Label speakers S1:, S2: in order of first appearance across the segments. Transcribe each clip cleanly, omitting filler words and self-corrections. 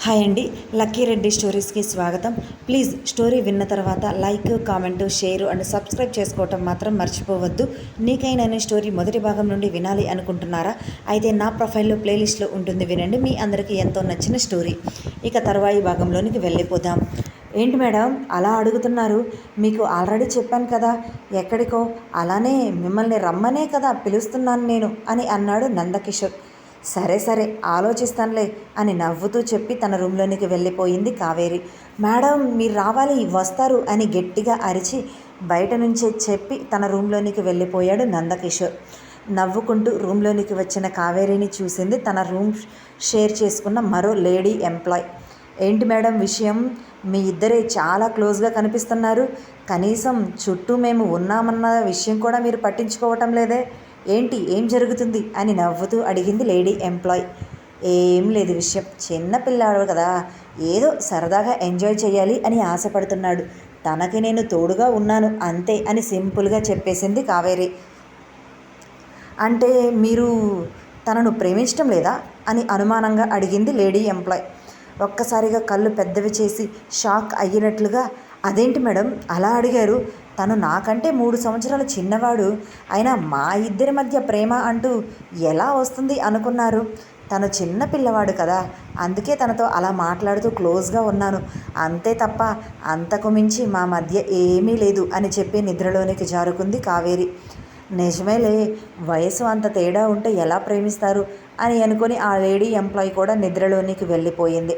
S1: Hi అండి, lucky Reddy స్టోరీస్కి స్వాగతం. Please story విన్న తర్వాత like, comment, share and subscribe చేసుకోవటం మాత్రం మర్చిపోవద్దు. నీకైనా స్టోరీ మొదటి భాగం నుండి వినాలి అనుకుంటున్నారా? అయితే నా ప్రొఫైల్లో ప్లేలిస్ట్లో ఉంటుంది, వినండి. మీ అందరికీ ఎంతో నచ్చిన స్టోరీ. ఇక తర్వాయి భాగంలోనికి వెళ్ళిపోదాం. ఏంటి మేడం అలా అడుగుతున్నారు? మీకు ఆల్రెడీ చెప్పాను కదా ఎక్కడికో, అలానే మిమ్మల్ని రమ్మనే కదా పిలుస్తున్నాను నేను అని అన్నాడు నందకిషోర్. సరే సరే ఆలోచిస్తానులే అని నవ్వుతూ చెప్పి తన రూమ్లోనికి వెళ్ళిపోయింది కావేరి. మేడం మీరు రావాలి, వస్తారు అని గట్టిగా అరిచి బయట నుంచే చెప్పి తన రూమ్లోనికి వెళ్ళిపోయాడు నందకిషోర్. నవ్వుకుంటూ రూమ్లోనికి వచ్చిన కావేరిని చూసింది తన రూమ్ షేర్ చేసుకున్న మరో లేడీ ఎంప్లాయ్. ఏంటి మేడం విషయం? మీ ఇద్దరే చాలా క్లోజ్గా కనిపిస్తున్నారు. కనీసం చుట్టూ మేము ఉన్నామన్న విషయం కూడా మీరు పట్టించుకోవటం లేదే, ఏంటి, ఏం జరుగుతుంది అని నవ్వుతూ అడిగింది లేడీ ఎంప్లాయ్. ఏం లేదు విషయం, చిన్న పిల్లాడు కదా, ఏదో సరదాగా ఎంజాయ్ చేయాలి అని ఆశపడుతున్నాడు. తనకి నేను తోడుగా ఉన్నాను అంతే అని సింపుల్గా చెప్పేసింది కావేరి. అంటే మీరు తనను ప్రేమించడం లేదా అని అనుమానంగా అడిగింది లేడీ ఎంప్లాయ్. ఒక్కసారిగా కళ్ళు పెద్దవి చేసి షాక్ అయ్యినట్లుగా, అదేంటి మేడం అలా అడిగారు? తను నాకంటే 3 సంవత్సరాలు చిన్నవాడు. అయినా మా ఇద్దరి మధ్య ప్రేమ అంటూ ఎలా వస్తుంది అనుకున్నారు? తను చిన్న పిల్లవాడు కదా, అందుకే తనతో అలా మాట్లాడుతూ క్లోజ్గా ఉన్నాను అంతే తప్ప అంతకు మించి మా మధ్య ఏమీ లేదు అని చెప్పి నిద్రలోనికి జారుకుంది కావేరి. నిజమేలే, వయసు అంత తేడా ఉంటే ఎలా ప్రేమిస్తారు అని అనుకుని ఆ లేడీ ఎంప్లాయీ కూడా నిద్రలోనికి వెళ్ళిపోయింది.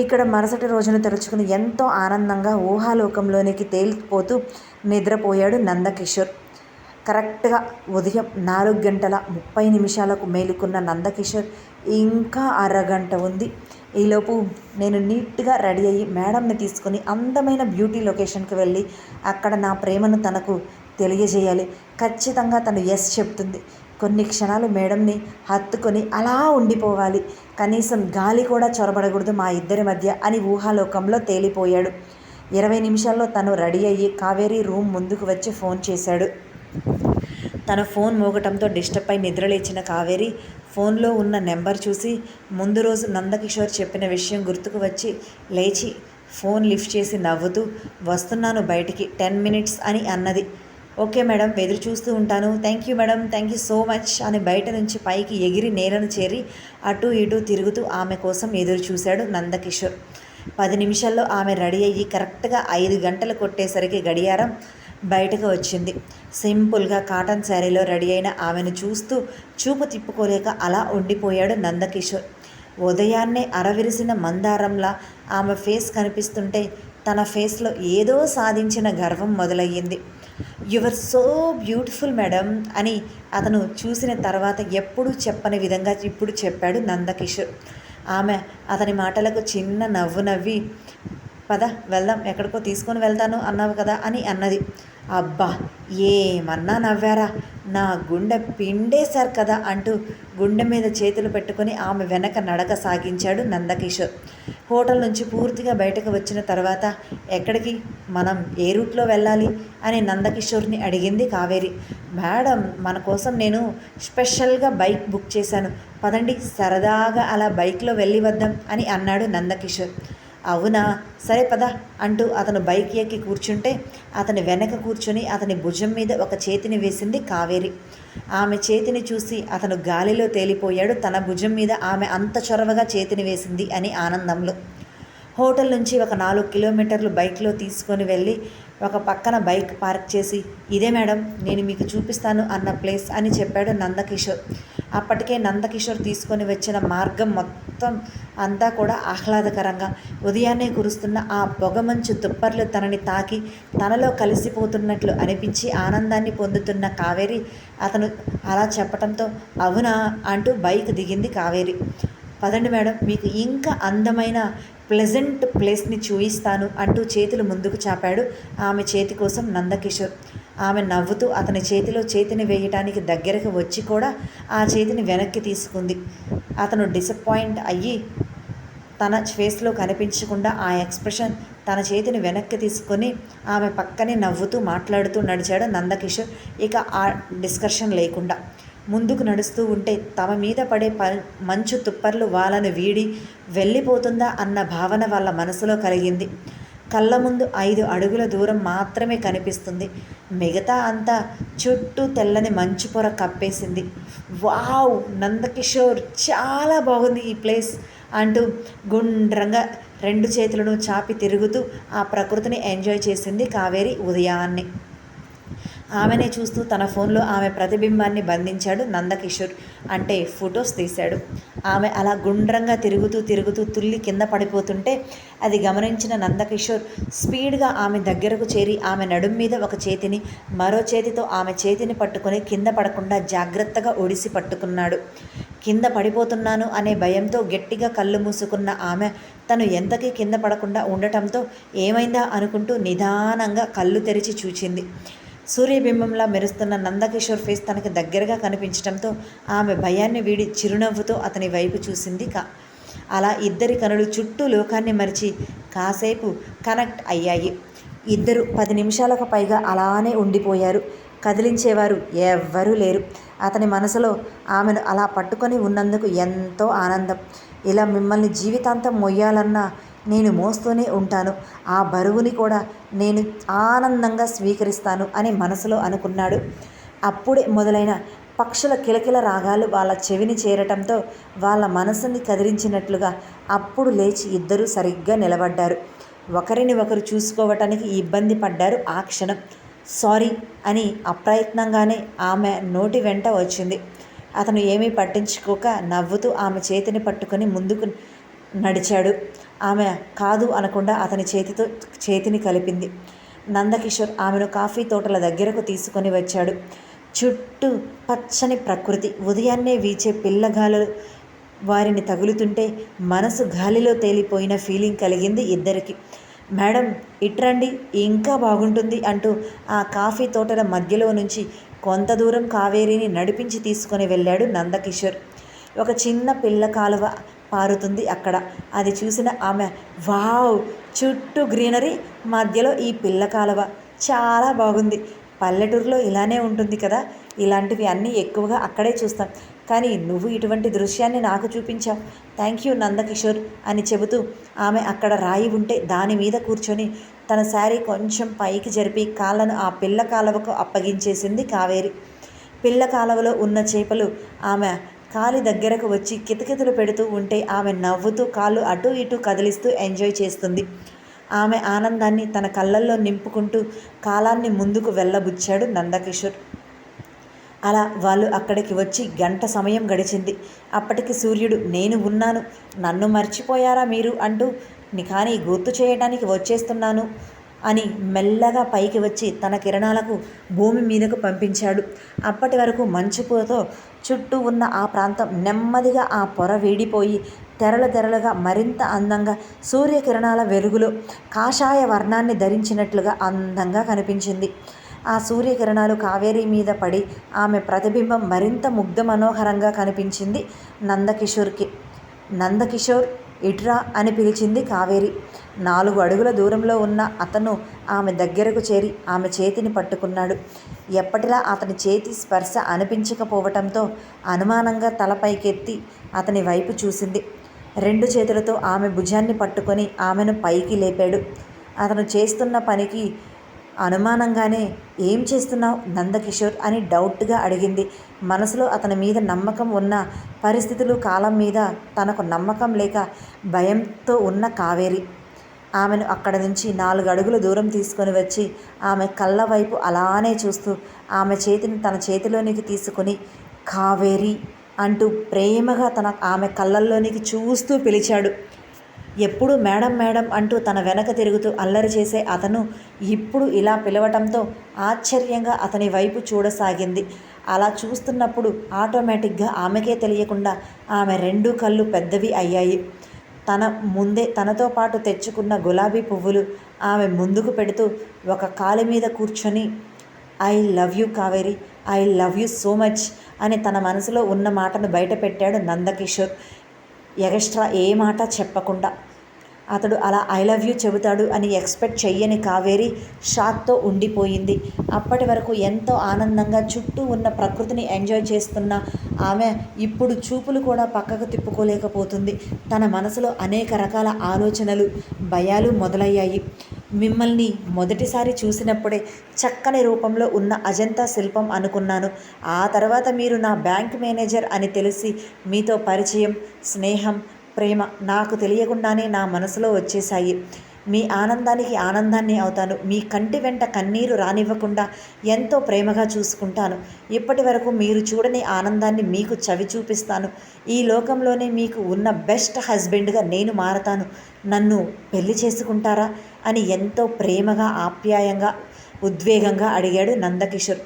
S1: ఇక్కడ మరుసటి రోజును తలుచుకుని ఎంతో ఆనందంగా ఊహాలోకంలోనికి తేలిపోతూ నిద్రపోయాడు నందకిషోర్. కరెక్ట్గా ఉదయం 4:30 మేలుకున్న నందకిషోర్ ఇంకా అరగంట ఉంది. ఈలోపు నేను నీట్గా రెడీ అయ్యి మేడంని తీసుకుని అందమైన బ్యూటీ లొకేషన్కి వెళ్ళి అక్కడ నా ప్రేమను తనకు తెలియజేయాలి. ఖచ్చితంగా తను ఎస్ చెప్తుంది. కొన్ని క్షణాలు మేడంని హత్తుకొని అలా ఉండిపోవాలి. కనీసం గాలి కూడా చొరబడకూడదు మా ఇద్దరి మధ్య అని ఊహాలోకంలో తేలిపోయాడు. 20 నిమిషాల్లో తను రెడీ అయ్యి కావేరీ రూమ్ ముందుకు వచ్చి ఫోన్ చేశాడు. తన ఫోన్ మోగటంతో డిస్టర్బ్ అయి నిద్రలేచిన కావేరి ఫోన్లో ఉన్న నెంబర్ చూసి ముందు రోజు నందకిషోర్ చెప్పిన విషయం గుర్తుకు వచ్చి లేచి ఫోన్ లిఫ్ట్ చేసి నవ్వుతూ, వస్తున్నాను బయటికి, 10 minutes అని అన్నది. ఓకే మేడం, ఎదురు చూస్తూ ఉంటాను. Thank you madam, thank you so much అని బయట నుంచి పైకి ఎగిరి నేలను చేరి అటు ఇటు తిరుగుతూ ఆమె కోసం ఎదురు చూశాడు నందకిషోర్. 10 నిమిషాల్లో ఆమె రెడీ అయ్యి కరెక్ట్గా 5 గంటలు కొట్టేసరికి గడియారం బయటకు వచ్చింది. సింపుల్గా కాటన్ శారీలో రెడీ అయిన ఆమెను చూస్తూ చూపు తిప్పుకోలేక అలా ఉండిపోయాడు నందకిషోర్. ఉదయాన్నే అరవిరిసిన మందారంలా ఆమె ఫేస్ కనిపిస్తుంటే తన ఫేస్లో ఏదో సాధించిన గర్వం మొదలయ్యింది. యువర్ సో బ్యూటిఫుల్ మేడం అని అతను చూసిన తర్వాత ఎప్పుడూ చెప్పని విధంగా ఇప్పుడు చెప్పాడు నందకిషోర్. ఆమె అతని మాటలకు చిన్న నవ్వు నవ్వి, పద వెళ్దాం, ఎక్కడికో తీసుకొని వెళ్తాను అన్నావు కదా అని అన్నది. అబ్బా ఏమన్నా నవ్వారా, నా గుండె పిండేశారు కదా అంటూ గుండె మీద చేతులు పెట్టుకొని ఆమె వెనక నడక సాగించాడు నందకిషోర్. హోటల్ నుంచి పూర్తిగా బయటకు వచ్చిన తర్వాత ఎక్కడికి, మనం ఏ రూట్లో వెళ్ళాలి అని నందకిషోర్ని అడిగింది కావేరి. మేడం మన కోసం నేను స్పెషల్గా బైక్ బుక్ చేశాను, పదండి సరదాగా అలా బైక్లో వెళ్ళి వద్దాం అని అన్నాడు నందకిషోర్. అవునా, సరే పద అంటూ అతను బైక్ ఎక్కి కూర్చుంటే అతని వెనక కూర్చొని అతని భుజం మీద ఒక చేతిని వేసింది కావేరి. ఆమె చేతిని చూసి అతను గాలిలో తేలిపోయాడు. తన భుజం మీద ఆమె అంత చొరవగా చేతిని వేసింది అని ఆనందంలో. హోటల్ నుంచి ఒక 4 కిలోమీటర్లు బైక్లో తీసుకొని వెళ్ళి ఒక పక్కన బైక్ పార్క్ చేసి, ఇదే మేడం నేను మీకు చూపిస్తాను అన్న ప్లేస్ అని చెప్పాడు నందకిషోర్. అప్పటికే నందకిషోర్ తీసుకొని వచ్చిన మార్గం మొత్తం అంతా కూడా ఆహ్లాదకరంగా, ఉదయాన్నే కురుస్తున్న ఆ పొగమంచు తుప్పర్లు తనని తాకి తనలో కలిసిపోతున్నట్లు అనిపించి ఆనందాన్ని పొందుతున్న కావేరి అతను అలా చెప్పటంతో అవునా అంటూ బైక్ దిగింది కావేరి. పదండి మేడం, మీకు ఇంకా అందమైన ప్లెజెంట్ ప్లేస్ని చూయిస్తాను అంటూ చేతులు ముందుకు చాపాడు ఆమె చేతి కోసం నందకిషోర్. ఆమె నవ్వుతూ అతని చేతిలో చేతిని వేయటానికి దగ్గరకు వచ్చి కూడా ఆ చేతిని వెనక్కి తీసుకుంది. అతను డిసప్పాయింట్ అయ్యి తన ఫేస్లో కనిపించకుండా ఆ ఎక్స్ప్రెషన్ తన చేతిని వెనక్కి తీసుకొని ఆమె పక్కనే నవ్వుతూ మాట్లాడుతూ నడిచాడు నందకిషోర్. ఇక ఆ డిస్కషన్ లేకుండా ముందుకు నడుస్తూ ఉంటే తమ మీద పడే మంచు తుప్పర్లు వాళ్ళను వీడి వెళ్ళిపోతుందా అన్న భావన వాళ్ళ మనసులో కలిగింది. కళ్ళ ముందు 5 అడుగుల దూరం మాత్రమే కనిపిస్తుంది. మిగతా అంతా చుట్టూ తెల్లని మంచు పొర కప్పేసింది. వావ్! నందకిషోర్ చాలా బాగుంది ఈ ప్లేస్ అంటూ గుండ్రంగా 2 చేతులను చాపి తిరుగుతూ ఆ ప్రకృతిని ఎంజాయ్ చేసింది కావేరి ఉదయాన్నే. ఆమెనే చూస్తూ తన ఫోన్లో ఆమె ప్రతిబింబాన్ని బంధించాడు నందకిషోర్. అంటే ఫొటోస్ తీశాడు. ఆమె అలా గుండ్రంగా తిరుగుతూ తుల్లి కింద పడిపోతుంటే అది గమనించిన నందకిషోర్ స్పీడ్గా ఆమె దగ్గరకు చేరి ఆమె నడుం మీద ఒక చేతిని మరో చేతితో ఆమె చేతిని పట్టుకొని కింద పడకుండా జాగ్రత్తగా ఒడిసి పట్టుకున్నాడు. కింద పడిపోతున్నాను అనే భయంతో గట్టిగా కళ్ళు మూసుకున్న ఆమె తను ఎంతకీ కింద పడకుండా ఉండటంతో ఏమైందా అనుకుంటూ నిదానంగా కళ్ళు తెరిచి చూచింది. సూర్యబింబంలా మెరుస్తున్న నందకిషోర్ ఫేస్ తనకి దగ్గరగా కనిపించడంతో ఆమె భయాన్ని వీడి చిరునవ్వుతో అతని వైపు చూసింది. అలా ఇద్దరి కనులు చుట్టూ లోకాన్ని మరిచి కాసేపు కనెక్ట్ అయ్యాయి. ఇద్దరు 10 నిమిషాలకు పైగా అలానే ఉండిపోయారు. కదిలించేవారు ఎవ్వరూ లేరు. అతని మనసులో ఆమెను అలా పట్టుకొని ఉన్నందుకు ఎంతో ఆనందం. ఇలా మిమ్మల్ని జీవితాంతం మొయ్యాలన్నా నేను మోస్తూనే ఉంటాను, ఆ బరువుని కూడా నేను ఆనందంగా స్వీకరిస్తాను అని మనసులో అనుకున్నాడు. అప్పుడే మొదలైన పక్షుల కిలకిల రాగాలు వాళ్ళ చెవిని చేరటంతో వాళ్ళ మనసుని కదిలించినట్లుగా అప్పుడు లేచి ఇద్దరూ సరిగ్గా నిలబడ్డారు. ఒకరిని ఒకరు చూసుకోవటానికి ఇబ్బంది పడ్డారు. ఆ క్షణం సారీ అని అప్రయత్నంగానే ఆమె నోటి వెంట వచ్చింది. అతను ఏమీ పట్టించుకోక నవ్వుతూ ఆమె చేతిని పట్టుకొని ముందుకు నడిచాడు. ఆమె కాదు అనకుండా అతని చేతిని కలిపింది. నందకిషోర్ ఆమెను కాఫీ తోటల దగ్గరకు తీసుకొని వచ్చాడు. చుట్టూ పచ్చని ప్రకృతి, ఉదయాన్నే వీచే పిల్లగాలు వారిని తగులుతుంటే మనసు గాలిలో తేలిపోయిన ఫీలింగ్ కలిగింది ఇద్దరికి. మేడం ఇట్రండి, ఇంకా బాగుంటుంది అంటూ ఆ కాఫీ తోటల మధ్యలో నుంచి కొంత దూరం కావేరిని నడిపించి తీసుకొని వెళ్ళాడు నందకిషోర్. ఒక చిన్న పిల్ల కాలువ పారుతుంది అక్కడ. అది చూసిన ఆమె వావ్, చుట్టూ గ్రీనరీ, మధ్యలో ఈ పిల్ల కాలువ చాలా బాగుంది. పల్లెటూరులో ఇలానే ఉంటుంది కదా, ఇలాంటివి అన్నీ ఎక్కువగా అక్కడే చూస్తాం, కానీ నువ్వు ఇటువంటి దృశ్యాన్ని నాకు చూపించావు, థ్యాంక్ యూ నందకిషోర్ అని చెబుతూ ఆమె అక్కడ రాయి ఉంటే దాని మీద కూర్చొని తన శారీ కొంచెం పైకి జరిపి కాళ్ళను ఆ పిల్ల కాలువకు అప్పగించేసింది కావేరి. పిల్ల కాలువలో ఉన్న చేపలు ఆమె కాలి దగ్గరకు వచ్చి కితకితలు పెడుతూ ఉంటే ఆమె నవ్వుతూ కాళ్ళు అటూ ఇటూ కదిలిస్తూ ఎంజాయ్ చేస్తుంది. ఆమె ఆనందాన్ని తన కళ్ళల్లో నింపుకుంటూ కాలాన్ని ముందుకు వెళ్ళబుచ్చాడు నందకిషోర్. అలా వాళ్ళు అక్కడికి వచ్చి గంట సమయం గడిచింది. అప్పటికి సూర్యుడు నేను ఉన్నాను, నన్ను మర్చిపోయారా మీరు అంటూ కానీ గుర్తు చేయడానికి వచ్చేస్తున్నాను అని మెల్లగా పైకి వచ్చి తన కిరణాలకు భూమి మీదకు పంపించాడు. అప్పటి వరకు మంచుతో చుట్టూ ఉన్న ఆ ప్రాంతం నెమ్మదిగా ఆ పొర వీడిపోయి తెరలుగా మరింత అందంగా సూర్యకిరణాల వెలుగులో కాషాయ వర్ణాన్ని ధరించినట్లుగా అందంగా కనిపించింది. ఆ సూర్యకిరణాలు కావేరి మీద పడి ఆమె ప్రతిబింబం మరింత ముగ్ధ మనోహరంగా కనిపించింది నందకిషోర్కి. నందకిషోర్ ఇట్రా అని పిలిచింది కావేరి. 4 అడుగుల దూరంలో ఉన్న అతను ఆమె దగ్గరకు చేరి ఆమె చేతిని పట్టుకున్నాడు. ఎప్పటిలా అతని చేతి స్పర్శ అనిపించకపోవటంతో అనుమానంగా తలపైకెత్తి అతని వైపు చూసింది. 2 చేతులతో ఆమె భుజాన్ని పట్టుకొని ఆమెను పైకి లేపాడు. అతను చేస్తున్న పనికి అనుమానంగానే ఏం చేస్తున్నావు నందకిషోర్ అని డౌట్గా అడిగింది. మనసులో అతని మీద నమ్మకం ఉన్న పరిస్థితులు, కాలం మీద తనకు నమ్మకం లేక భయంతో ఉన్న కావేరి ఆమెను అక్కడ నుంచి 4 అడుగుల దూరం తీసుకొని వచ్చి ఆమె కళ్ళ వైపు అలానే చూస్తూ ఆమె చేతిని తన చేతిలోనికి తీసుకొని కావేరి అంటూ ప్రేమగా ఆమె కళ్ళల్లోనికి చూస్తూ పిలిచాడు. ఎప్పుడు మేడం మేడం అంటూ తన వెనక తిరుగుతూ అల్లరి చేసే అతను ఇప్పుడు ఇలా పిలవటంతో ఆశ్చర్యంగా అతని వైపు చూడసాగింది. అలా చూస్తున్నప్పుడు ఆటోమేటిక్గా ఆమెకే తెలియకుండా ఆమె 2 కళ్ళు పెద్దవి అయ్యాయి. తన ముందే తనతో పాటు తెచ్చుకున్న గులాబీ పువ్వులు ఆమె ముందుకు పెడుతూ ఒక కాలు మీద కూర్చొని I love you Kaveri, I love you so much అని తన మనసులో ఉన్న మాటను బయట పెట్టాడు నందకిషోర్. ఎగస్ట్రా ఏ మాట చెప్పకుండా. అతడు అలా ఐ లవ్ యూ చెబుతాడు అని ఎక్స్పెక్ట్ చెయ్యని కావేరి షాక్తో ఉండిపోయింది. అప్పటి వరకు ఎంతో ఆనందంగా చుట్టూ ఉన్న ప్రకృతిని ఎంజాయ్ చేస్తున్న ఆమె ఇప్పుడు చూపులు కూడా పక్కకు తిప్పుకోలేకపోతుంది. తన మనసులో అనేక రకాల ఆలోచనలు, భయాలు మొదలయ్యాయి. మిమ్మల్ని మొదటిసారి చూసినప్పుడే చక్కని రూపంలో ఉన్న అజంతా శిల్పం అనుకున్నాను. ఆ తర్వాత మీరు నా బ్యాంక్ మేనేజర్ అని తెలిసి మీతో పరిచయం, స్నేహం, ప్రేమ నాకు తెలియకుండానే నా మనసులో వచ్చేశాయి. మీ ఆనందానికి ఆనందాన్ని అవుతాను. మీ కంటి వెంట కన్నీరు రానివ్వకుండా ఎంతో ప్రేమగా చూసుకుంటాను. ఇప్పటి వరకు మీరు చూడని ఆనందాన్ని మీకు చవి చూపిస్తాను. ఈ లోకంలోనే మీకు ఉన్న బెస్ట్ హస్బెండ్గా నేను మారతాను. నన్ను పెళ్లి చేసుకుంటారా అని ఎంతో ప్రేమగా, ఆప్యాయంగా, ఉద్వేగంగా అడిగాడు నందకిషోర్.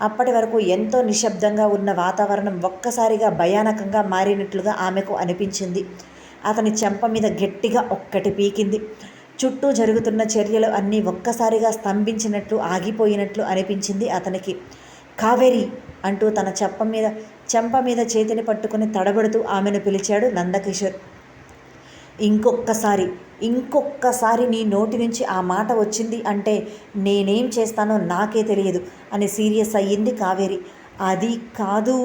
S1: అప్పటి వరకు ఎంతో నిశ్శబ్దంగా ఉన్న వాతావరణం ఒక్కసారిగా భయానకంగా మారినట్లుగా ఆమెకు అనిపించింది. అతని చెంప మీద గట్టిగా ఒక్కటి పీకింది. చుట్టూ జరుగుతున్న చర్యలు అన్నీ ఒక్కసారిగా స్తంభించినట్లు, ఆగిపోయినట్లు అనిపించింది అతనికి. కావేరి అంటూ తన చెంప మీద చేతిని పట్టుకుని తడబడుతూ ఆమెను పిలిచాడు నందకిషోర్. ఇంకొక్కసారి నీ నోటి నుంచి ఆ మాట వచ్చింది అంటే నేనేం చేస్తానో నాకే తెలియదు అని సీరియస్ అయ్యింది కావేరి. అది కాదు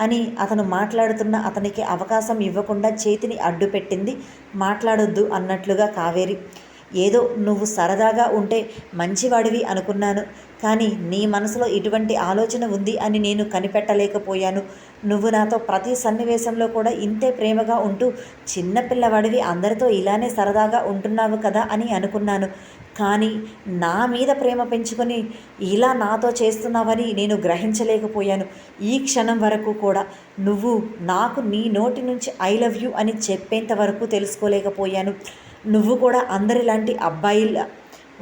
S1: అని అతను మాట్లాడుతున్న అతనికి అవకాశం ఇవ్వకుండా చేతిని అడ్డుపెట్టింది. మాట్లాడొద్దు అన్నట్లుగా కావేరి. ఏదో నువ్వు సరదాగా ఉంటే మంచివాడివి అనుకున్నాను, కానీ నీ మనసులో ఇటువంటి ఆలోచన ఉంది అని నేను కనిపెట్టలేకపోయాను. నువ్వు నాతో ప్రతి సన్నివేశంలో కూడా ఇంతే ప్రేమగా ఉంటూ చిన్నపిల్లవాడివి అందరితో ఇలానే సరదాగా ఉంటున్నావు కదా అని అనుకున్నాను. కానీ నా మీద ప్రేమ పెంచుకొని ఇలా నాతో చేస్తున్నావని నేను గ్రహించలేకపోయాను. ఈ క్షణం వరకు కూడా నువ్వు నాకు నీ నోటి నుంచి ఐ లవ్ యూ అని చెప్పేంత వరకు తెలుసుకోలేకపోయాను. నువ్వు కూడా అందరిలాంటి అబ్బాయిల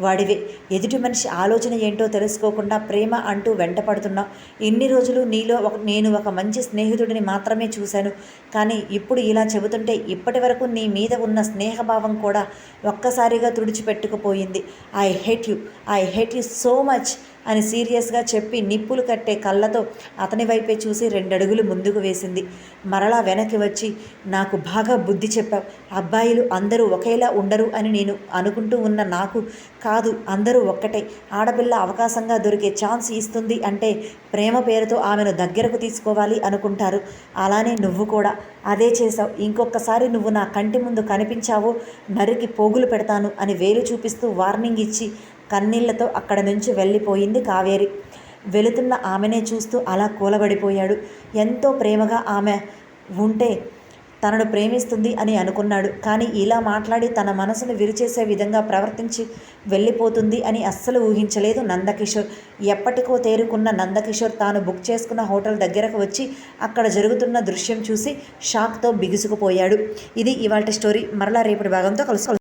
S1: వాడివే. ఎదుటి మనిషి ఆలోచన ఏంటో తెలుసుకోకుండా ప్రేమ అంటూ వెంటపడుతున్నావు. ఇన్ని రోజులు నీలో నేను ఒక మంచి స్నేహితుడిని మాత్రమే చూశాను. కానీ ఇప్పుడు ఇలా చెబుతుంటే ఇప్పటి వరకు నీ మీద ఉన్న స్నేహభావం కూడా ఒక్కసారిగా తుడిచిపెట్టుకుపోయింది. I hate you so much అని సీరియస్గా చెప్పి నిప్పులు కట్టే కళ్ళతో అతని వైపే చూసి 2 అడుగులు ముందుకు వేసింది. మరలా వెనక్కి వచ్చి, నాకు బాగా బుద్ధి చెప్పావు. అబ్బాయిలు అందరూ ఒకేలా ఉండరు అని నేను అనుకుంటూ ఉన్న నాకు కాదు, అందరూ ఒక్కటే. ఆడపిల్ల అవకాశంగా దొరికే ఛాన్స్ ఇస్తుంది అంటే ప్రేమ పేరుతో ఆమెను దగ్గరకు తీసుకోవాలి అనుకుంటారు. అలానే నువ్వు కూడా అదే చేశావు. ఇంకొకసారి నువ్వు నా కంటి ముందు కనిపించావో నరికి పోగులు పెడతాను అని వేలు చూపిస్తూ వార్నింగ్ ఇచ్చి కన్నీళ్లతో అక్కడ నుంచి వెళ్ళిపోయింది కావేరి. వెళుతున్న ఆమెనే చూస్తూ అలా కూలబడిపోయాడు. ఎంతో ప్రేమగా ఆమె ఉంటే తనను ప్రేమిస్తుంది అని అనుకున్నాడు. కానీ ఇలా మాట్లాడి తన మనసును విరిచేసే విధంగా ప్రవర్తించి వెళ్ళిపోతుంది అని అస్సలు ఊహించలేదు నందకిషోర్. ఎప్పటికో తేరుకున్న నందకిషోర్ తాను బుక్ చేసుకున్న హోటల్ దగ్గరకు వచ్చి అక్కడ జరుగుతున్న దృశ్యం చూసి షాక్తో బిగుసుకుపోయాడు. ఇది ఇవాల్టి స్టోరీ. మరలా రేపటి భాగంతో కలుసుకోవాలి.